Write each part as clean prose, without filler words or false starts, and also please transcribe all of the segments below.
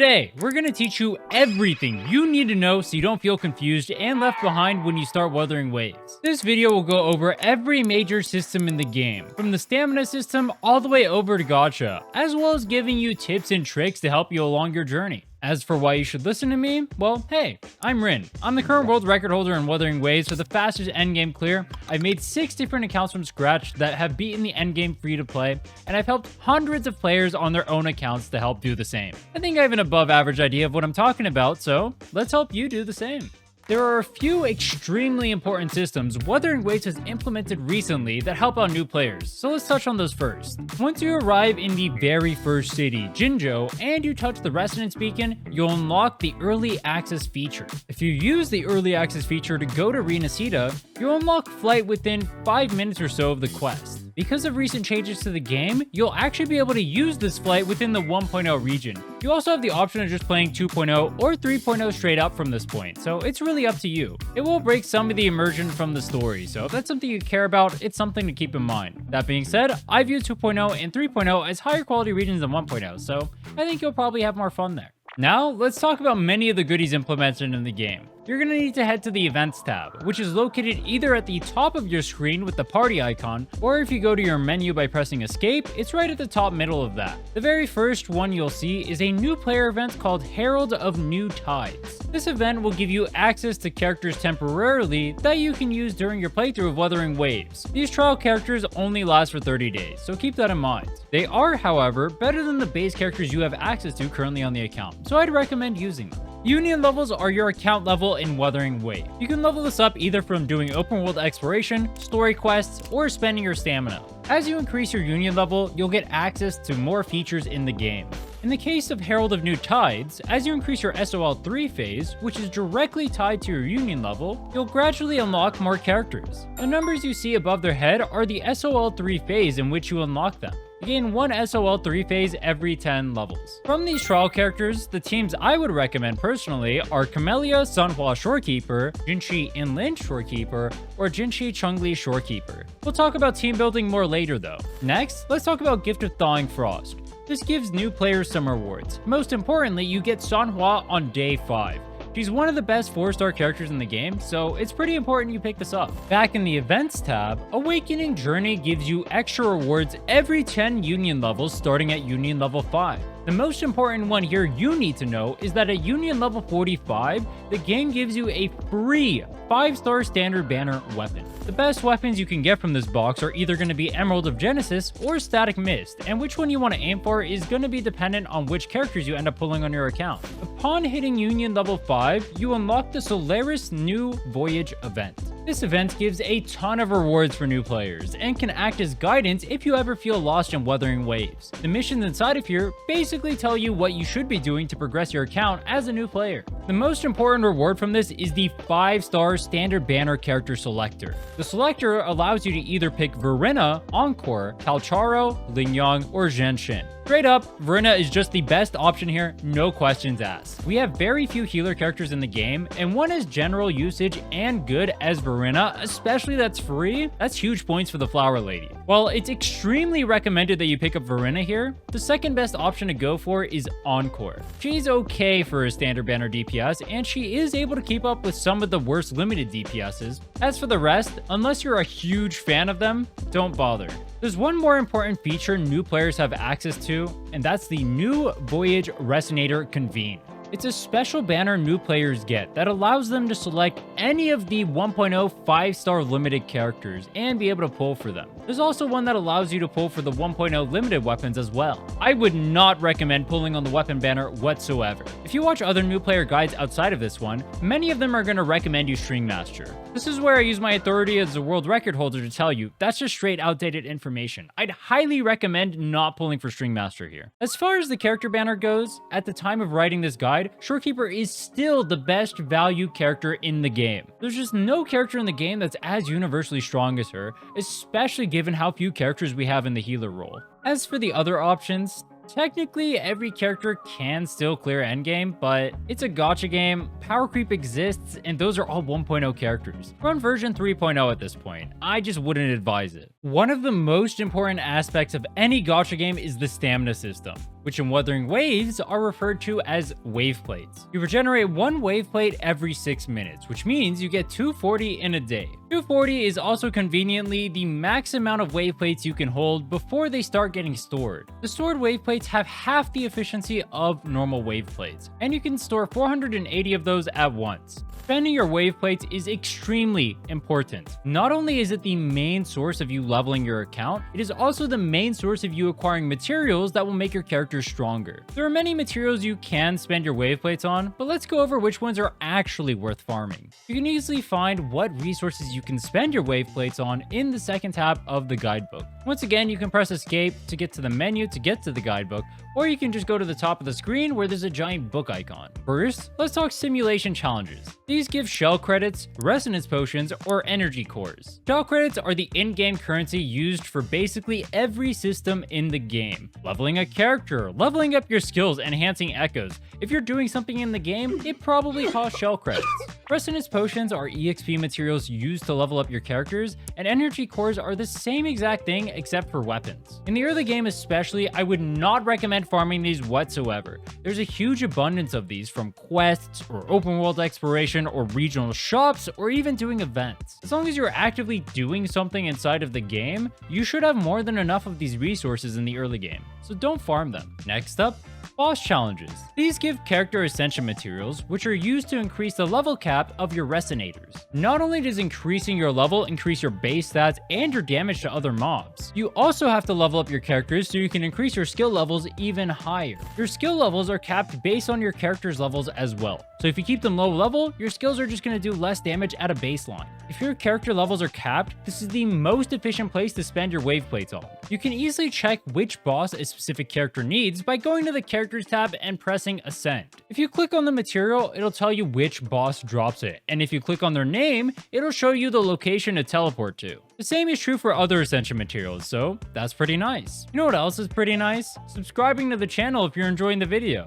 Today, we're going to teach you everything you need to know so you don't feel confused and left behind when you start Wuthering Waves. This video will go over every major system in the game, from the stamina system all the way over to Gacha, as well as giving you tips and tricks to help you along your journey. As for why you should listen to me, well, hey, I'm Rhinne. I'm the current world record holder in Wuthering Waves for the fastest endgame clear. I've made 6 different accounts from scratch that have beaten the endgame free to play, and I've helped hundreds of players on their own accounts to help do the same. I think I have an above average idea of what I'm talking about, so let's help you do the same. There are a few extremely important systems Wuthering Waves has implemented recently that help out new players, so let's touch on those first. Once you arrive in the very first city, Jinzhou, and you touch the Resonance Beacon, you'll unlock the Early Access feature. If you use the Early Access feature to go to Rhinne, you'll unlock flight within 5 minutes or so of the quest. Because of recent changes to the game, you'll actually be able to use this flight within the 1.0 region. You also have the option of just playing 2.0 or 3.0 straight up from this point, so it's really up to you. It will break some of the immersion from the story, so if that's something you care about, it's something to keep in mind. That being said, I view 2.0 and 3.0 as higher quality regions than 1.0, so I think you'll probably have more fun there. Now, let's talk about many of the goodies implemented in the game. You're going to need to head to the Events tab, which is located either at the top of your screen with the party icon, or if you go to your menu by pressing Escape, it's right at the top middle of that. The very first one you'll see is a new player event called Herald of New Tides. This event will give you access to characters temporarily that you can use during your playthrough of Wuthering Waves. These trial characters only last for 30 days, so keep that in mind. They are, however, better than the base characters you have access to currently on the account, so I'd recommend using them. Union levels are your account level in Wuthering Waves. You can level this up either from doing open world exploration, story quests, or spending your stamina. As you increase your Union level, you'll get access to more features in the game. In the case of Herald of New Tides, as you increase your SOL3 phase, which is directly tied to your Union level, you'll gradually unlock more characters. The numbers you see above their head are the SOL3 phase in which you unlock them. You gain one SOL3 phase every 10 levels. From these trial characters, the teams I would recommend personally are Camellia Sunhua Shorekeeper, Jinshi Inland Shorekeeper, or Jinshi Chungli Shorekeeper. We'll talk about team building more later though. Next, let's talk about Gift of Thawing Frost. This gives new players some rewards. Most importantly, you get Sunhua on day 5. She's one of the best 4-star characters in the game, so it's pretty important you pick this up. Back in the Events tab, Awakening Journey gives you extra rewards every 10 Union levels starting at Union level 5. The most important one here you need to know is that at Union level 45, the game gives you a free 5-star standard banner weapon. The best weapons you can get from this box are either going to be Emerald of Genesis or Static Mist, and which one you want to aim for is going to be dependent on which characters you end up pulling on your account. Upon hitting Union level 5, you unlock the Solaris New Voyage event. This event gives a ton of rewards for new players and can act as guidance if you ever feel lost in Wuthering Waves. The missions inside of here basically tell you what you should be doing to progress your account as a new player. The most important reward from this is the 5-star standard banner character selector. The selector allows you to either pick Verena, Encore, Calcharo, Lingyang, or Zhenshin. Straight up, Rhinne is just the best option here, no questions asked. We have very few healer characters in the game, and one is general usage and good as Verena, especially that's free. That's huge points for the Flower Lady. While it's extremely recommended that you pick up Verena here, the second best option to go for is Encore. She's okay for a standard banner DPS, and she is able to keep up with some of the worst limited DPSs. As for the rest, unless you're a huge fan of them, don't bother. There's one more important feature new players have access to, and that's the new Voyage Resonator Convene. It's a special banner new players get that allows them to select any of the 1.0 5-star limited characters and be able to pull for them. There's also one that allows you to pull for the 1.0 limited weapons as well. I would not recommend pulling on the weapon banner whatsoever. If you watch other new player guides outside of this one, many of them are going to recommend you String Master. This is where I use my authority as a world record holder to tell you that's just straight outdated information. I'd highly recommend not pulling for String Master here. As far as the character banner goes, at the time of writing this guide, Shorekeeper is still the best value character in the game. There's just no character in the game that's as universally strong as her, especially given how few characters we have in the healer role. As for the other options, technically every character can still clear endgame, but it's a gacha game, power creep exists, and those are all 1.0 characters. We're on version 3.0 at this point. I just wouldn't advise it. One of the most important aspects of any gacha game is the stamina system. which in Wuthering Waves are referred to as wave plates. You regenerate 1 wave plate every 6 minutes, which means you get 240 in a day. 240 is also conveniently the max amount of wave plates you can hold before they start getting stored. The stored wave plates have half the efficiency of normal wave plates, and you can store 480 of those at once. Spending your wave plates is extremely important. Not only is it the main source of you leveling your account, it is also the main source of you acquiring materials that will make your character stronger. There are many materials you can spend your wave plates on, but let's go over which ones are actually worth farming. You can easily find what resources you can spend your wave plates on in the second tab of the guidebook. Once again, you can press escape to get to the menu to get to the guidebook, or you can just go to the top of the screen where there's a giant book icon. First, let's talk simulation challenges. These give shell credits, resonance potions, or energy cores. Shell credits are the in-game currency used for basically every system in the game. Leveling a character, leveling up your skills, enhancing echoes. If you're doing something in the game, it probably costs shell credits. Resonance potions are EXP materials used to level up your characters, and energy cores are the same exact thing except for weapons. In the early game especially, I would not recommend farming these whatsoever. There's a huge abundance of these from quests, or open world exploration, or regional shops, or even doing events. As long as you're actively doing something inside of the game, you should have more than enough of these resources in the early game, so don't farm them. Next up, boss challenges. These give character ascension materials, which are used to increase the level cap of your resonators. Not only does increasing your level increase your base stats and your damage to other mobs, you also have to level up your characters so you can increase your skill levels even higher. Your skill levels are capped based on your character's levels as well. So if you keep them low level, your skills are just going to do less damage at a baseline. If your character levels are capped, this is the most efficient place to spend your wave plates on. You can easily check which boss a specific character needs by going to the characters tab and pressing ascend. If you click on the material, it'll tell you which boss drops it, and if you click on their name, it'll show you the location to teleport to. The same is true for other ascension materials, so that's pretty nice. You know what else is pretty nice? Subscribing to the channel if you're enjoying the video.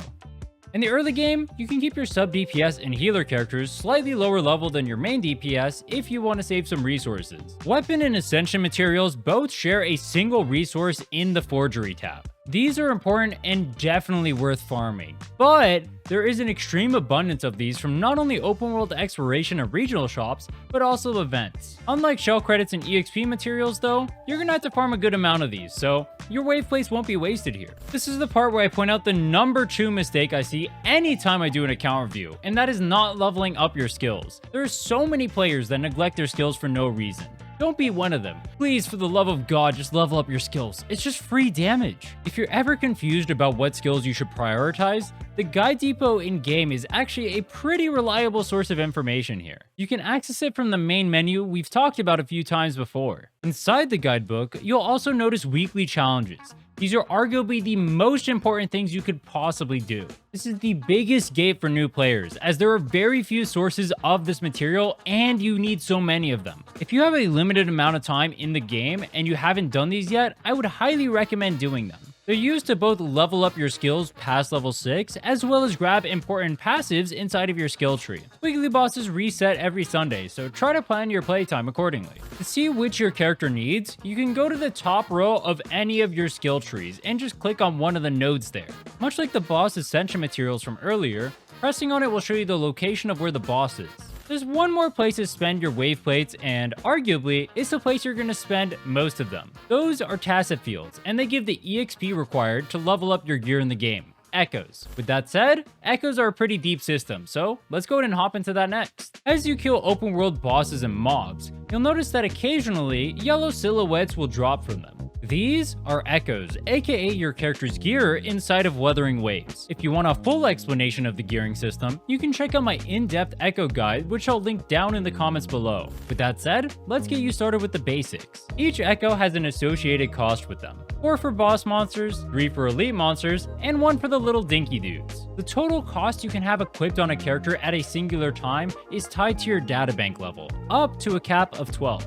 In the early game, you can keep your sub DPS and healer characters slightly lower level than your main DPS if you want to save some resources. Weapon and ascension materials both share a single resource in the forgery tab. These are important and definitely worth farming, but there is an extreme abundance of these from not only open world exploration and regional shops, but also events. Unlike shell credits and EXP materials though, you're gonna have to farm a good amount of these, so your wave plates won't be wasted here. This is the part where I point out the number 2 mistake I see anytime I do an account review, and that is not leveling up your skills. There are so many players that neglect their skills for no reason. Don't be one of them. Please, for the love of God, just level up your skills. It's just free damage. If you're ever confused about what skills you should prioritize, the guide depot in-game is actually a pretty reliable source of information here. You can access it from the main menu we've talked about a few times before. Inside the guidebook, you'll also notice weekly challenges. These are arguably the most important things you could possibly do. This is the biggest gate for new players, as there are very few sources of this material and you need so many of them. If you have a limited amount of time in the game and you haven't done these yet, I would highly recommend doing them. They're used to both level up your skills past level 6, as well as grab important passives inside of your skill tree. Weekly bosses reset every Sunday, so try to plan your playtime accordingly. To see which your character needs, you can go to the top row of any of your skill trees and just click on one of the nodes there. Much like the boss ascension materials from earlier, pressing on it will show you the location of where the boss is. There's one more place to spend your wave plates, and arguably, it's the place you're going to spend most of them. Those are tacit fields, and they give the EXP required to level up your gear in the game. Echoes. With that said, echoes are a pretty deep system, so let's go ahead and hop into that next. As you kill open world bosses and mobs, you'll notice that occasionally, yellow silhouettes will drop from them. These are echoes, aka your character's gear inside of Wuthering Waves. If you want a full explanation of the gearing system, you can check out my in-depth echo guide, which I'll link down in the comments below. With that said, let's get you started with the basics. Each echo has an associated cost with them. 4 for boss monsters, 3 for elite monsters, and 1 for the little dinky dudes. The total cost you can have equipped on a character at a singular time is tied to your databank level, up to a cap of 12.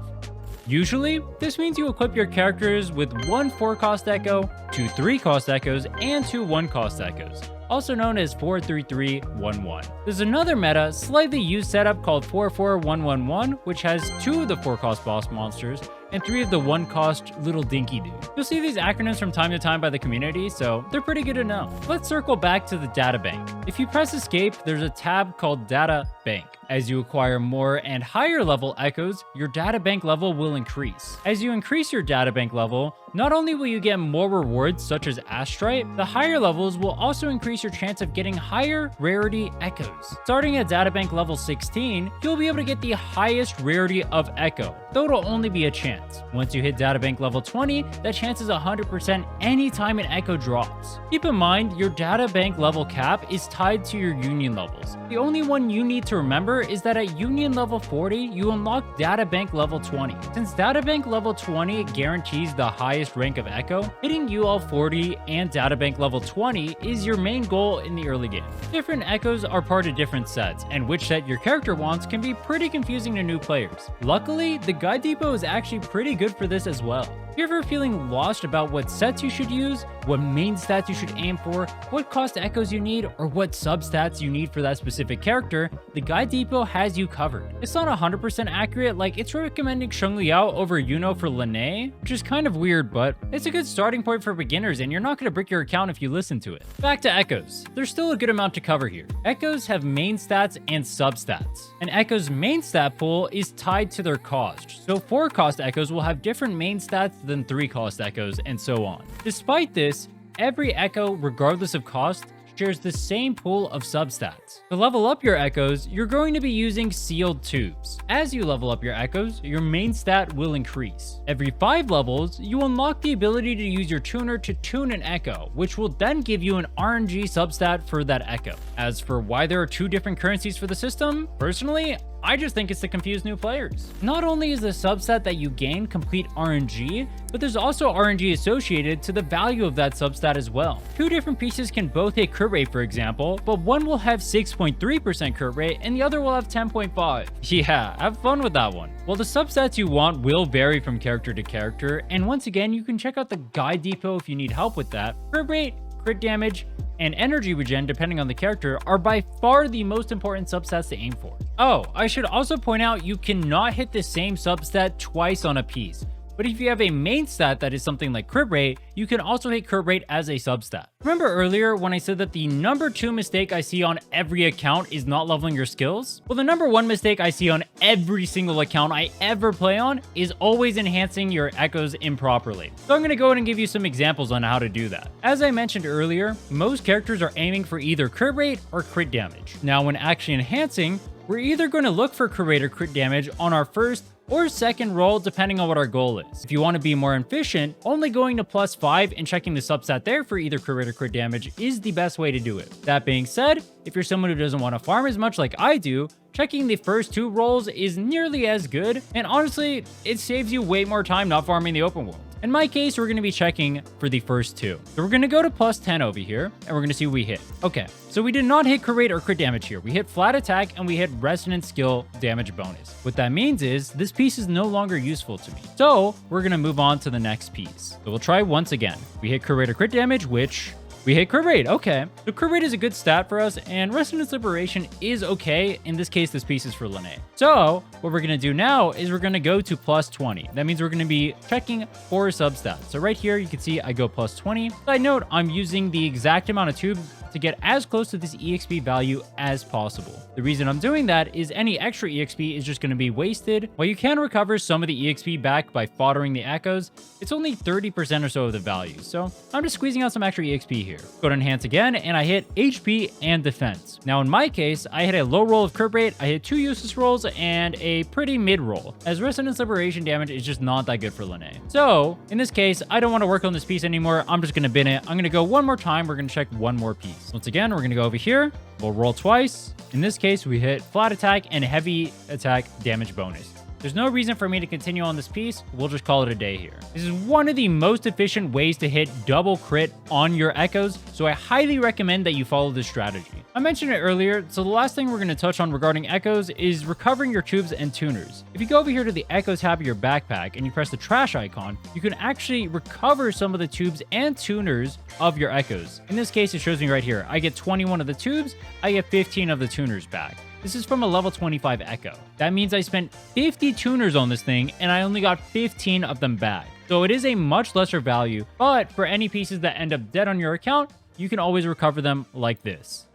Usually, this means you equip your characters with 1 4-cost echo, 2 3-cost echoes, and 2 1-cost echoes, also known as 4-3-3-1-1. There's another meta, slightly used setup called 4-4-1-1-1, which has 2 of the 4-cost boss monsters, and 3 of the 1-cost little dinky dude. You'll see these acronyms from time to time by the community, so they're pretty good to know. Let's circle back to the data bank. If you press escape, there's a tab called Data Bank. As you acquire more and higher level echoes, your data bank level will increase. As you increase your data bank level, not only will you get more rewards such as Astrite, the higher levels will also increase your chance of getting higher rarity echoes. Starting at data bank level 16, you'll be able to get the highest rarity of echo, though it'll only be a chance. Once you hit data bank level 20, that chance is 100% anytime an echo drops. Keep in mind, your data bank level cap is tied to your union levels. The only one you need to remember is that at union level 40, you unlock data bank level 20. Since data bank level 20 guarantees the highest rank of echo, hitting UL 40 and data bank level 20 is your main goal in the early game. Different echoes are part of different sets, and which set your character wants can be pretty confusing to new players. Luckily, the guide depot is actually pretty good for this as well. If you're ever feeling lost about what sets you should use, what main stats you should aim for, what cost echoes you need, or what substats you need for that specific character, the Guide Depot has you covered. It's not 100% accurate, like it's recommending Sheng Liao over Yuno for Rhinne, which is kind of weird, but it's a good starting point for beginners and you're not going to brick your account if you listen to it. Back to echoes. There's still a good amount to cover here. Echoes have main stats and substats. An echo's main stat pool is tied to their cost, so 4-cost echoes will have different main stats than 3-cost echoes, and so on. Despite this, every echo, regardless of cost, shares the same pool of substats. To level up your echoes, you're going to be using sealed tubes. As you level up your echoes, your main stat will increase. Every 5 levels, you unlock the ability to use your tuner to tune an echo, which will then give you an RNG substat for that echo. As for why there are 2 different currencies for the system, personally, I just think it's to confuse new players. Not only is the substat that you gain complete RNG, but there's also RNG associated to the value of that substat as well. 2 different pieces can both hit crit rate, for example, but one will have 6.3% crit rate and the other will have 10.5. Yeah, have fun with that one. Well, the substats you want will vary from character to character, and once again, you can check out the Guide Depot if you need help with that. Crit rate, crit damage, and energy regen, depending on the character, are by far the most important substats to aim for. Oh, I should also point out you cannot hit the same substat twice on a piece. But if you have a main stat that is something like crit rate, you can also hit crit rate as a substat. Remember earlier when I said that the number 2 mistake I see on every account is not leveling your skills? Well, the number 1 mistake I see on every single account I ever play on is always enhancing your echoes improperly. So I'm going to go ahead and give you some examples on how to do that. As I mentioned earlier, most characters are aiming for either crit rate or crit damage. Now, when actually enhancing, we're either going to look for crit rate or crit damage on our first or second roll, depending on what our goal is. If you want to be more efficient, only going to +5 and checking the substat there for either crit rate or crit damage is the best way to do it. That being said, if you're someone who doesn't want to farm as much like I do, checking the first 2 rolls is nearly as good, and honestly, it saves you way more time not farming the open world. In my case, we're going to be checking for the first 2. So we're going to go to +10 over here, and we're going to see what we hit. Okay, so we did not hit crit rate or crit damage here. We hit flat attack, and we hit resonant skill damage bonus. What that means is, this piece is no longer useful to me. So we're going to move on to the next piece. So we'll try once again. We hit crit rate or crit damage, which we hit crit rate. Okay, so crit rate is a good stat for us, and Resonance Liberation is okay. In this case, this piece is for Rhinne. So what we're going to do now is we're going to go to +20. That means we're going to be checking for substats. So right here, you can see I go +20. Side note, I'm using the exact amount of tubes to get as close to this EXP value as possible. The reason I'm doing that is any extra EXP is just going to be wasted. While you can recover some of the EXP back by foddering the echoes, it's only 30% or so of the value. So I'm just squeezing out some extra EXP here. Go to enhance again, and I hit HP and defense. Now in my case, I hit a low roll of crit rate, I hit 2 useless rolls, and a pretty mid roll, as Resonance Liberation damage is just not that good for Rhinne. So in this case, I don't want to work on this piece anymore. I'm just going to bin it. I'm going to go one more time. We're going to check one more piece. Once again, we're going to go over here. We'll roll twice. In this case, we hit flat attack and heavy attack damage bonus. There's no reason for me to continue on this piece. We'll just call it a day here. This is one of the most efficient ways to hit double crit on your echoes, so I highly recommend that you follow this strategy. I mentioned it earlier, so the last thing we're going to touch on regarding echoes is recovering your tubes and tuners. If you go over here to the echoes tab of your backpack and you press the trash icon, you can actually recover some of the tubes and tuners of your echoes. In this case, it shows me right here. I get 21 of the tubes, I get 15 of the tuners back. This is from a level 25 Echo. That means I spent 50 tuners on this thing and I only got 15 of them back. So it is a much lesser value, but for any pieces that end up dead on your account, you can always recover them like this.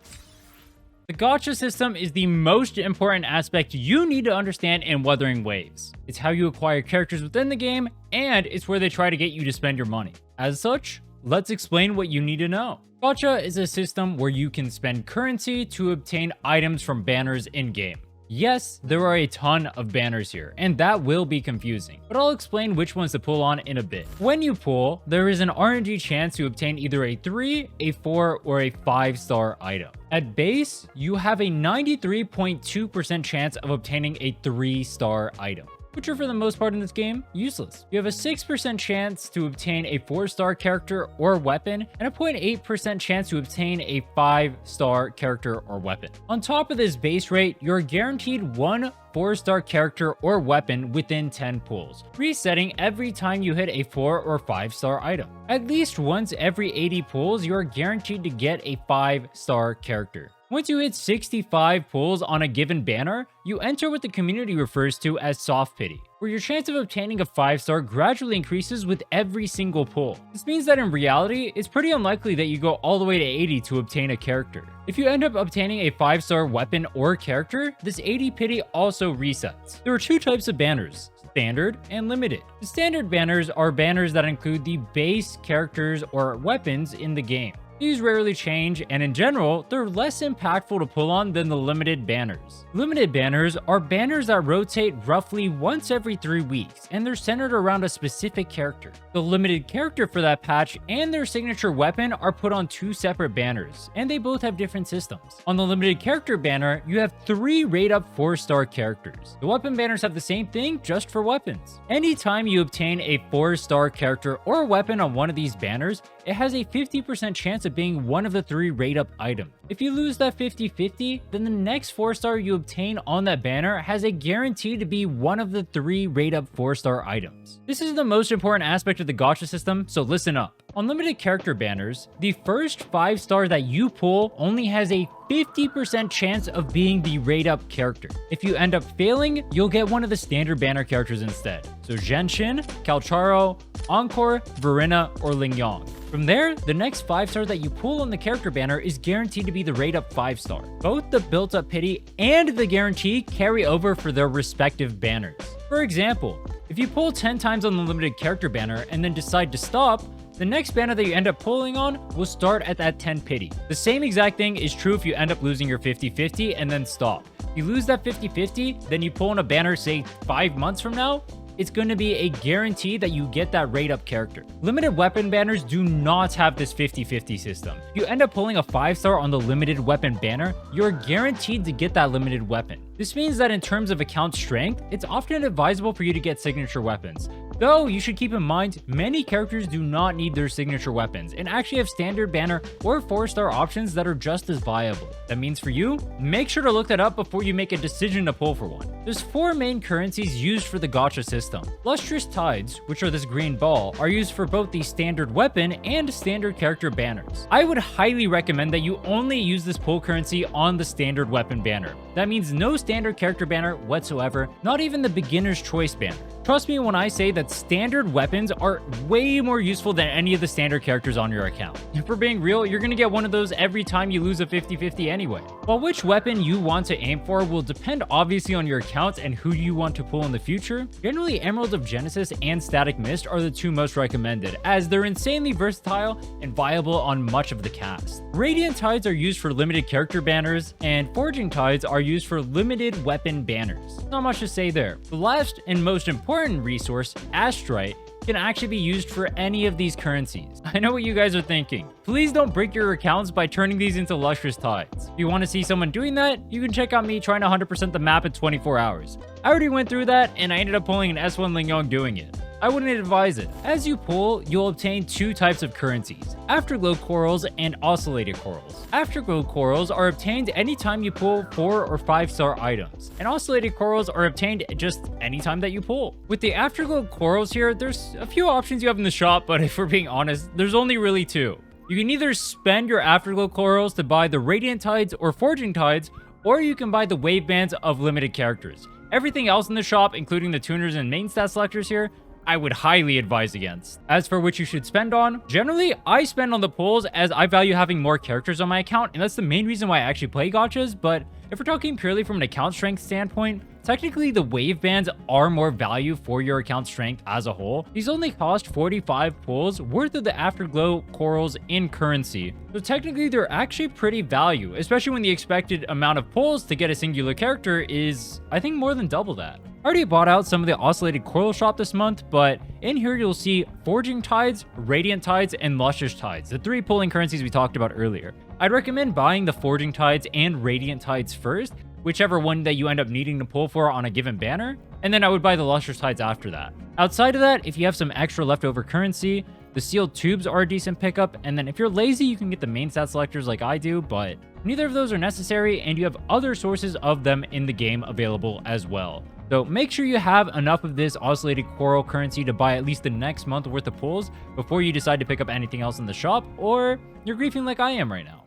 The gacha system is the most important aspect you need to understand in Wuthering Waves. It's how you acquire characters within the game, and it's where they try to get you to spend your money. As such, let's explain what you need to know. Gacha is a system where you can spend currency to obtain items from banners in-game. Yes, there are a ton of banners here, and that will be confusing, but I'll explain which ones to pull on in a bit. When you pull, there is an RNG chance to obtain either a 3, a 4, or a 5-star item. At base, you have a 93.2% chance of obtaining a 3-star item, which are for the most part in this game useless. You have a 6% chance to obtain a 4-star character or weapon, and a 0.8% chance to obtain a 5-star character or weapon. On top of this base rate, you're guaranteed one 4-star character or weapon within 10 pulls, resetting every time you hit a 4 or 5-star item. At least once every 80 pulls, you are guaranteed to get a 5-star character. Once you hit 65 pulls on a given banner, you enter what the community refers to as soft pity, where your chance of obtaining a 5-star gradually increases with every single pull. This means that in reality, it's pretty unlikely that you go all the way to 80 to obtain a character. If you end up obtaining a 5-star weapon or character, this 80 pity also resets. There are two types of banners: standard and limited. The standard banners are banners that include the base characters or weapons in the game. These rarely change, and in general, they're less impactful to pull on than the limited banners. Limited banners are banners that rotate roughly once every 3 weeks, and they're centered around a specific character. The limited character for that patch and their signature weapon are put on 2 separate banners, and they both have different systems. On the limited character banner, you have 3 rate-up 4-star characters. The weapon banners have the same thing, just for weapons. Anytime you obtain a 4-star character or weapon on one of these banners, it has a 50% chance of being one of the 3 rate-up items. If you lose that 50-50, then the next 4-star you obtain on that banner has a guarantee to be one of the 3 rate-up 4-star items. This is the most important aspect of the gacha system, so listen up. On limited character banners, the first 5-star that you pull only has a 50% chance of being the rate-up character. If you end up failing, you'll get one of the standard banner characters instead. So Genshin, Calcharo, Encore, Rhinne, or Lingyong. From there, the next 5-star that you pull on the character banner is guaranteed to be the rate-up 5-star. Both the built-up pity and the guarantee carry over for their respective banners. For example, if you pull 10 times on the limited character banner and then decide to stop, the next banner that you end up pulling on will start at that 10 pity. The same exact thing is true if you end up losing your 50-50 and then stop. If you lose that 50-50, then you pull on a banner, say 5 months from now, it's going to be a guarantee that you get that rate-up character. Limited weapon banners do not have this 50-50 system. If you end up pulling a 5-star on the limited weapon banner, you're guaranteed to get that limited weapon. This means that in terms of account strength, it's often advisable for you to get signature weapons. Though, you should keep in mind, many characters do not need their signature weapons and actually have standard banner or 4-star options that are just as viable. That means for you, make sure to look that up before you make a decision to pull for one. There's 4 main currencies used for the gacha system. Lustrous Tides, which are this green ball, are used for both the standard weapon and standard character banners. I would highly recommend that you only use this pull currency on the standard weapon banner. That means no standard character banner whatsoever, not even the beginner's choice banner. Trust me when I say that standard weapons are way more useful than any of the standard characters on your account. If we're being real, you're gonna get one of those every time you lose a 50-50 anyway. While which weapon you want to aim for will depend obviously on your account and who you want to pull in the future, generally Emerald of Genesis and Static Mist are the 2 most recommended, as they're insanely versatile and viable on much of the cast. Radiant Tides are used for limited character banners, and Forging Tides are used for limited weapon banners. Not much to say there. The last and most important resource, Astrite, can actually be used for any of these currencies. I know what you guys are thinking. Please don't break your accounts by turning these into Lustrous Tides. If you want to see someone doing that, you can check out me trying to 100% the map in 24 hours. I already went through that, and I ended up pulling an S1 Lingyong doing it. I wouldn't advise it. As you pull, you'll obtain 2 types of currencies: Afterglow Corals and Oscillated Corals. Afterglow Corals are obtained anytime you pull 4 or 5-star items, and Oscillated Corals are obtained just anytime that you pull. With the Afterglow Corals here, there's a few options you have in the shop, but if we're being honest, there's only really 2. You can either spend your Afterglow Corals to buy the Radiant Tides or Forging Tides, or you can buy the wave bands of limited characters. Everything else in the shop, including the tuners and main stat selectors here, I would highly advise against. As for what you should spend on, generally, I spend on the pulls as I value having more characters on my account, and that's the main reason why I actually play gachas, but if we're talking purely from an account strength standpoint, technically the wave bands are more value for your account strength as a whole. These only cost 45 pulls worth of the Afterglow corals in currency. So technically they're actually pretty value, especially when the expected amount of pulls to get a singular character is, I think, more than double that. I already bought out some of the oscillated coral shop this month, but in here you'll see Forging Tides, Radiant Tides, and Luscious Tides, the 3 pulling currencies we talked about earlier. I'd recommend buying the Forging Tides and Radiant Tides first, whichever one that you end up needing to pull for on a given banner, and then I would buy the Luscious Tides after that. Outside of that, if you have some extra leftover currency, the sealed tubes are a decent pickup, and then if you're lazy, you can get the main stat selectors like I do, but neither of those are necessary, and you have other sources of them in the game available as well. So make sure you have enough of this oscillated coral currency to buy at least the next month worth of pulls before you decide to pick up anything else in the shop, or you're griefing like I am right now.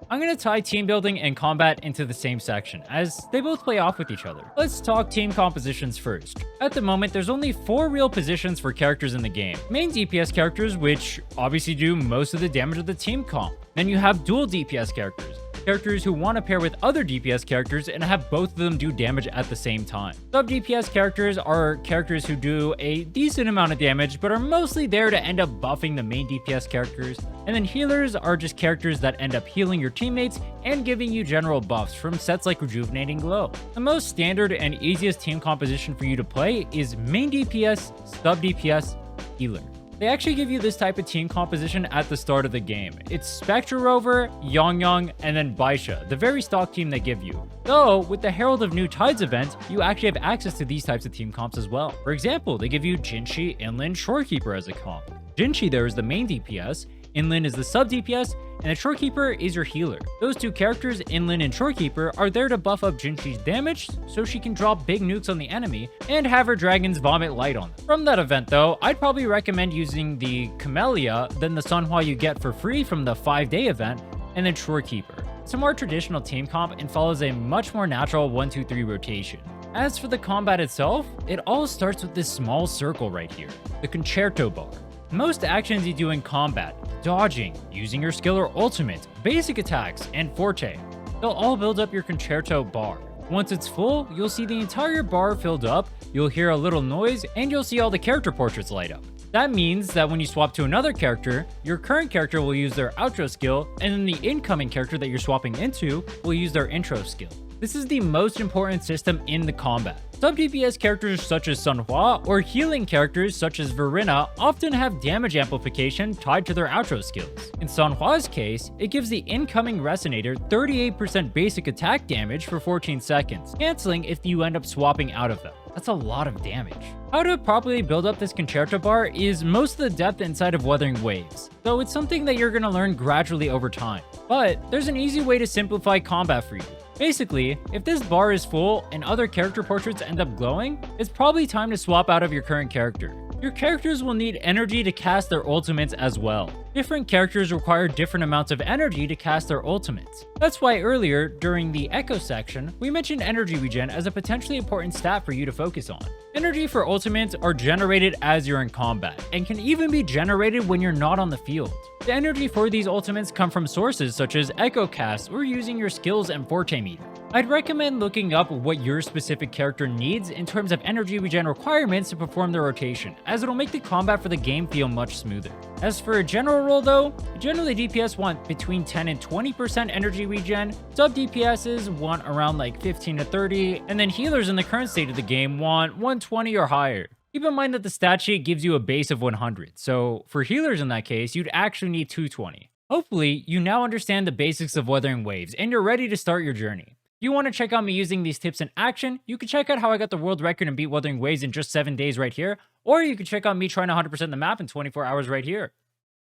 I'm going to tie team building and combat into the same section, as they both play off with each other. Let's talk team compositions first. At the moment, there's only 4 real positions for characters in the game. Main DPS characters, which obviously do most of the damage of the team comp. Then you have dual DPS characters. Characters who want to pair with other DPS characters and have both of them do damage at the same time. Sub DPS characters are characters who do a decent amount of damage, but are mostly there to end up buffing the main DPS characters. And then healers are just characters that end up healing your teammates and giving you general buffs from sets like Rejuvenating Glow. The most standard and easiest team composition for you to play is main DPS, sub DPS, healer. They actually give you this type of team composition at the start of the game. It's Spectre Rover, Yang, and then Baisha, the very stock team they give you. Though, with the Herald of New Tides event, you actually have access to these types of team comps as well. For example, they give you Jinshi, Inland, Shorekeeper as a comp. Jinshi there is the main DPS, Inland is the sub DPS, and the Shorekeeper is your healer. Those 2 characters, Inland and Shorekeeper, are there to buff up Jinshi's damage so she can drop big nukes on the enemy and have her dragons vomit light on them. From that event though, I'd probably recommend using the Camellia, then the Sunhua you get for free from the 5-day event, and then Shorekeeper. It's a more traditional team comp and follows a much more natural 1-2-3 rotation. As for the combat itself, it all starts with this small circle right here, the Concerto bar. Most actions you do in combat, dodging, using your skill or ultimate, basic attacks, and forte, they'll all build up your Concerto bar. Once it's full, you'll see the entire bar filled up, you'll hear a little noise, and you'll see all the character portraits light up. That means that when you swap to another character, your current character will use their outro skill, and then the incoming character that you're swapping into will use their intro skill. This is the most important system in the combat. Sub DPS characters such as Sunhua or healing characters such as Rhinne often have damage amplification tied to their outro skills. In Sunhua's case, it gives the incoming Resonator 38% basic attack damage for 14 seconds, canceling if you end up swapping out of them. That's a lot of damage. How to properly build up this Concerto bar is most of the depth inside of Wuthering Waves, though it's something that you're going to learn gradually over time. But there's an easy way to simplify combat for you. Basically, if this bar is full and other character portraits end up glowing, it's probably time to swap out of your current character. Your characters will need energy to cast their ultimates as well. Different characters require different amounts of energy to cast their ultimates. That's why earlier, during the Echo section, we mentioned energy regen as a potentially important stat for you to focus on. Energy for ultimates are generated as you're in combat, and can even be generated when you're not on the field. The energy for these ultimates come from sources such as Echo Cast or using your skills and forte meter. I'd recommend looking up what your specific character needs in terms of energy regen requirements to perform the rotation, as it'll make the combat for the game feel much smoother. As for a general rule though, generally DPS want between 10 and 20% energy regen, sub DPSs want around like 15 to 30, and then healers in the current state of the game want 120 or higher. Keep in mind that the stat sheet gives you a base of 100, so for healers in that case, you'd actually need 220. Hopefully, you now understand the basics of Wuthering Waves, and you're ready to start your journey. If you want to check out me using these tips in action, you can check out how I got the world record and beat Wuthering Waves in just 7 days right here, or you can check out me trying 100% the map in 24 hours right here.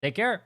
Take care.